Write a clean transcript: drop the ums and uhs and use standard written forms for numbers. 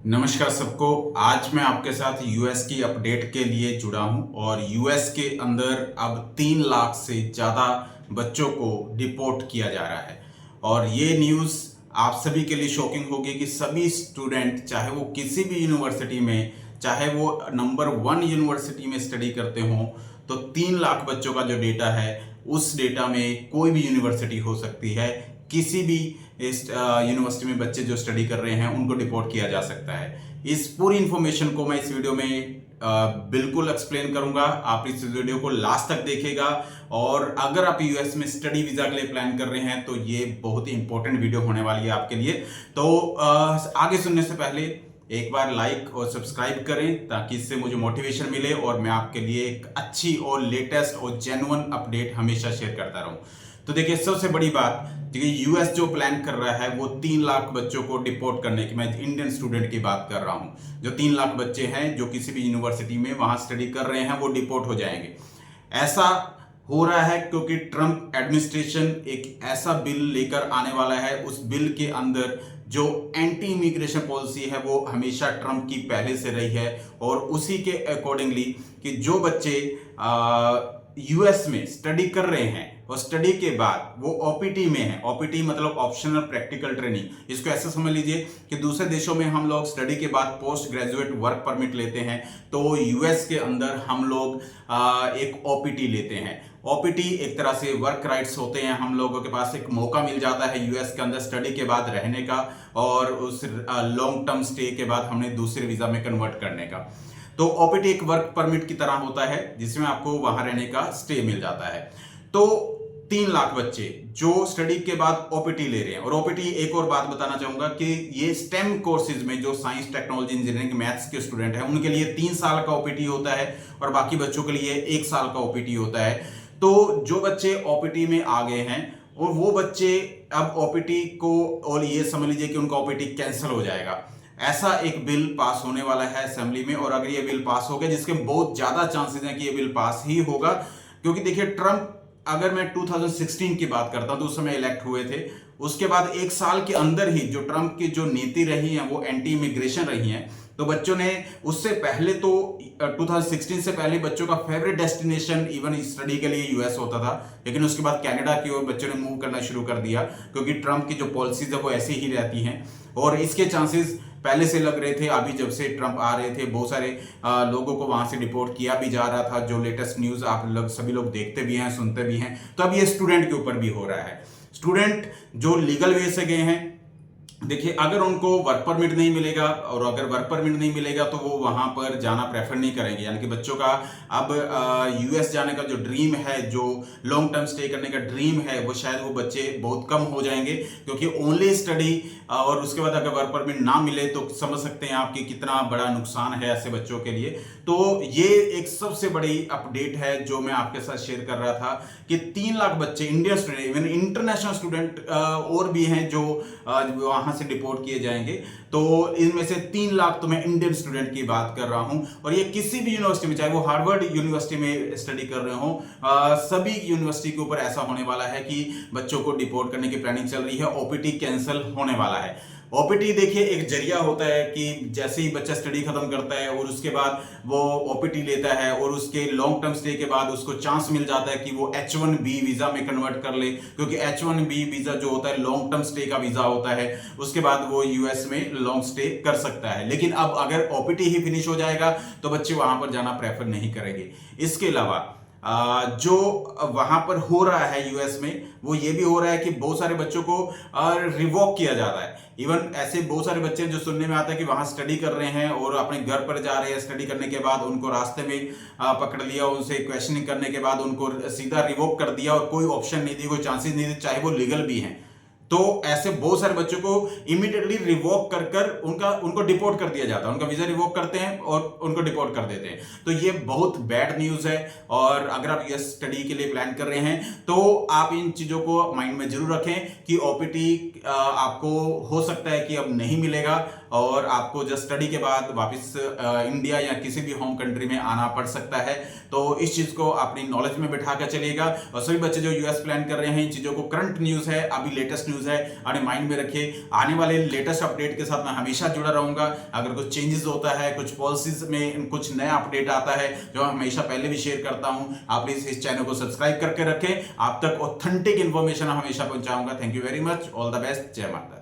नमस्कार सबको। आज मैं आपके साथ यूएस की अपडेट के लिए जुड़ा हूं और यूएस के अंदर अब 3 लाख से ज़्यादा बच्चों को डिपोर्ट किया जा रहा है। और ये न्यूज़ आप सभी के लिए शॉकिंग होगी कि सभी स्टूडेंट, चाहे वो किसी भी यूनिवर्सिटी में, चाहे वो नंबर 1 यूनिवर्सिटी में स्टडी करते हों, तो 3 लाख बच्चों का जो डेटा है, उस डेटा में कोई भी यूनिवर्सिटी हो सकती है। किसी भी इस यूनिवर्सिटी में बच्चे जो स्टडी कर रहे हैं उनको डिपोर्ट किया जा सकता है। इस पूरी इंफॉर्मेशन को मैं इस वीडियो में बिल्कुल एक्सप्लेन करूंगा। आप इस वीडियो को लास्ट तक देखिएगा और अगर आप यूएस में स्टडी वीजा के लिए प्लान कर रहे हैं तो ये बहुत ही इंपॉर्टेंट वीडियो होने वाली है आपके लिए। तो आगे सुनने से पहले एक बार लाइक और सब्सक्राइब करें ताकि इससे मुझे मोटिवेशन मिले और मैं आपके लिए एक अच्छी और लेटेस्ट और जेन्युइन अपडेट हमेशा शेयर करता रहूं। तो देखिए, सबसे बड़ी बात, देखिए यूएस जो प्लान कर रहा है वो 3 लाख बच्चों को डिपोर्ट करने की, मैं इंडियन स्टूडेंट की बात कर रहा हूं। जो 3 लाख बच्चे हैं जो किसी भी यूनिवर्सिटी में वहां स्टडी कर रहे हैं वो डिपोर्ट हो जाएंगे। ऐसा हो रहा है क्योंकि ट्रंप एडमिनिस्ट्रेशन एक ऐसा बिल लेकर आने वाला है। उस बिल के अंदर जो एंटी इमिग्रेशन पॉलिसी है वो हमेशा ट्रंप की पहले से रही है और उसी के अकॉर्डिंगली कि जो बच्चे यूएस में स्टडी कर रहे हैं और स्टडी के बाद वो ओपीटी में है, ओपीटी मतलब ऑप्शनल प्रैक्टिकल ट्रेनिंग, इसको ऐसे समझ लीजिए कि दूसरे देशों में हम लोग स्टडी के बाद पोस्ट ग्रेजुएट वर्क परमिट लेते हैं, तो यूएस के अंदर हम लोग एक ओपीटी लेते हैं। ओपीटी एक तरह से वर्क राइट्स होते हैं। हम लोगों के पास एक मौका मिल जाता है यूएस के अंदर स्टडी के बाद रहने का और उस लॉन्ग टर्म स्टे के बाद हमने दूसरे वीजा में कन्वर्ट करने का। तो ओपीटी एक वर्क परमिट की तरह होता है जिसमें आपको वहां रहने का स्टे मिल जाता है। तो 3 लाख बच्चे जो स्टडी के बाद ओपीटी ले रहे हैं, और ओपीटी एक और बात बताना चाहूंगा कि ये स्टेम कोर्सेज में जो साइंस, टेक्नोलॉजी, इंजीनियरिंग, मैथ्स के स्टूडेंट हैं उनके लिए 3 साल का ओपीटी होता है और बाकी बच्चों के लिए 1 साल का ओपीटी होता है। तो जो बच्चे ओपीटी में आ गए हैं और वो बच्चे अब ओपीटी को, और ये समझ लीजिए कि उनका ओपीटी कैंसिल हो जाएगा। ऐसा एक बिल पास होने वाला है असेंबली में और अगर ये बिल पास हो गया, जिसके बहुत ज्यादा चांसेस हैं कि ये बिल पास ही होगा, क्योंकि देखिए ट्रंप, अगर मैं 2016 की बात करता हूं तो उस समय इलेक्ट हुए थे। उसके बाद 1 साल के अंदर ही जो ट्रंप की जो नीति रही है वो एंटी इमिग्रेशन रही है। तो बच्चों ने उससे पहले तो 2016 से पहले बच्चों का फेवरेट डेस्टिनेशन इवन स्टडी के लिए यूएस होता था, लेकिन उसके बाद कनाडा की ओर बच्चों ने मूव करना शुरू कर दिया क्योंकि ट्रंप की जो पॉलिसीज है वो ऐसी ही रहती हैं और इसके चांसेस पहले से लग रहे थे। अभी जब से ट्रंप आ रहे थे बहुत सारे लोगों को वहां से डिपोर्ट किया भी जा रहा था। जो लेटेस्ट न्यूज आप लोग सभी लोग देखते भी हैं, सुनते भी हैं। तो अब ये स्टूडेंट के ऊपर भी हो रहा है। स्टूडेंट जो लीगल वे से गए हैं, देखिए अगर उनको वर्क परमिट नहीं मिलेगा और अगर वर्क परमिट नहीं मिलेगा तो वो वहां पर जाना प्रेफर नहीं करेंगे। यानी कि बच्चों का अब यूएस जाने का जो ड्रीम है, जो लॉन्ग टर्म स्टे करने का ड्रीम है, वो शायद वो बच्चे बहुत कम हो जाएंगे क्योंकि ओनली स्टडी और उसके बाद अगर वर्क परमिट ना मिले तो समझ सकते हैं आप कि कितना बड़ा नुकसान है ऐसे बच्चों के लिए। तो ये एक सबसे बड़ी अपडेट है जो मैं आपके साथ शेयर कर रहा था कि 3 लाख बच्चे, Indian student, even international student और भी हैं जो वहां से डिपोर्ट किए जाएंगे। तो इनमें से 3 लाख तो मैं इंडियन स्टूडेंट की बात कर रहा हूं और ये किसी भी यूनिवर्सिटी में, चाहे वो हार्वर्ड यूनिवर्सिटी में स्टडी कर रहे हो, सभी यूनिवर्सिटी के ऊपर ऐसा होने वाला है कि बच्चों को डिपोर्ट करने की प्लानिंग चल रही है। ओपीटी कैंसिल होने वाला है। ओपीटी देखिए एक जरिया होता है कि जैसे ही बच्चा स्टडी खत्म करता है और उसके बाद वो ओपीटी लेता है और उसके लॉन्ग टर्म स्टे के बाद उसको चांस मिल जाता है कि वो H1B वीजा में कन्वर्ट कर ले, क्योंकि H1B वीजा जो होता है लॉन्ग टर्म स्टे का वीजा होता है। उसके बाद वो यूएस में लॉन्ग स्टे कर सकता है। लेकिन अब अगर ओपीटी ही फिनिश हो जाएगा तो बच्चे वहां पर जाना प्रेफर नहीं करेंगे। इसके अलावा जो वहां पर हो रहा है यूएस में, वो ये भी हो रहा है कि बहुत सारे बच्चों को रिवोक किया जा रहा है। इवन ऐसे बहुत सारे बच्चे जो सुनने में आता है कि वहां स्टडी कर रहे हैं और अपने घर पर जा रहे हैं, स्टडी करने के बाद उनको रास्ते में पकड़ लिया, उनसे क्वेश्चनिंग करने के बाद उनको सीधा रिवोक कर दिया और कोई ऑप्शन नहीं दी, कोई चांसेस नहीं दी, चाहे वो लीगल भी हैं। तो ऐसे बहुत सारे बच्चों को इमीडिएटली रिवोक कर उनको डिपोर्ट कर दिया जाता है। उनका वीजा रिवोक करते हैं और उनको डिपोर्ट कर देते हैं। तो ये बहुत बैड न्यूज है और अगर आप यूएस स्टडी के लिए प्लान कर रहे हैं तो आप इन चीजों को माइंड में जरूर रखें कि ओपीटी आपको हो सकता है कि अब नहीं मिलेगा। और आपको जस्ट स्टडी के बाद वापस इंडिया या किसी भी होम कंट्री में आना पड़ सकता है। तो इस चीज को अपनी नॉलेज में बिठा कर चलिएगा। और सभी बच्चे जो यूएस प्लान कर रहे हैं, इन चीजों को करंट न्यूज है, अभी लेटेस्ट न्यूज है, अपने माइंड में रखिए। आने वाले लेटेस्ट अपडेट के साथ मैं हमेशा जुड़ा रहूंगा। अगर कुछ चेंजेस होता है, कुछ पॉलिसीज में कुछ नया अपडेट आता है, जो हमेशा पहले भी शेयर करता हूं, आप प्लीज इस चैनल को सब्सक्राइब करके रखें। आप तक ऑथेंटिक इंफॉर्मेशन हमेशा पहुंचाऊंगा। Thank you very much, all the best, जय माता।